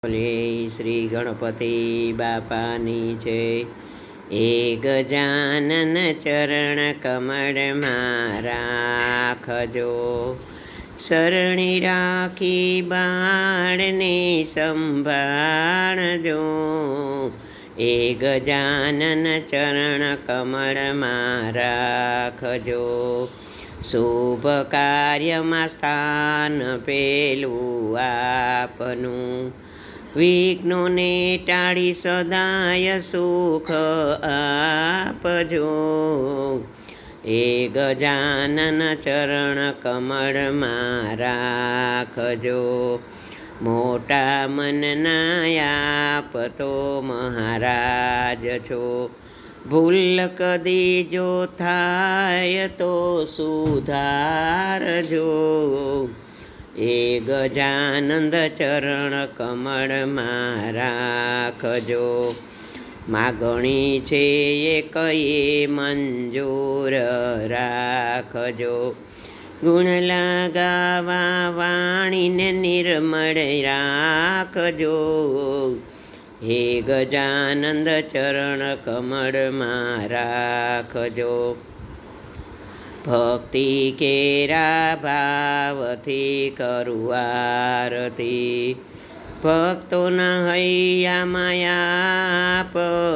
બોલે શ્રી ગણપતિ બાપાની જય. એ ગજાનન ચરણ કમળમાં રાખજો, શરણી રાખી બાળને સંભાળજો. એ ગજાનન ચરણ કમળમાં રાખજો, શુભ કાર્યમાં સ્થાન પેલું આપનું. વિઘ્નોને ટાળી સદાય સુખ આપજો. એ ગજાનન ચરણ કમળમાં રાખજો, મોટા મનના આપ તો મહારાજ છો. ભૂલ કદી જો થાય તો સુધારજો. એ ગજાનંદ ચરણ કમળમાં રાખજો, માગણી છે એ કઈ મંજૂર રાખજો. ગુણ લગાવા વાણીને નિર્મળ રાખજો. હે ગજાનંદ ચરણ કમળમાં રાખજો, ભક્તિ કેરા ભાવથી કરું આરતી. ભક્તોના હૈયામાં આપ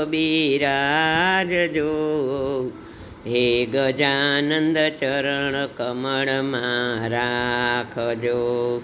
બિરાજજો. હે ગજાનંદ ચરણ કમળમાં રાખજો.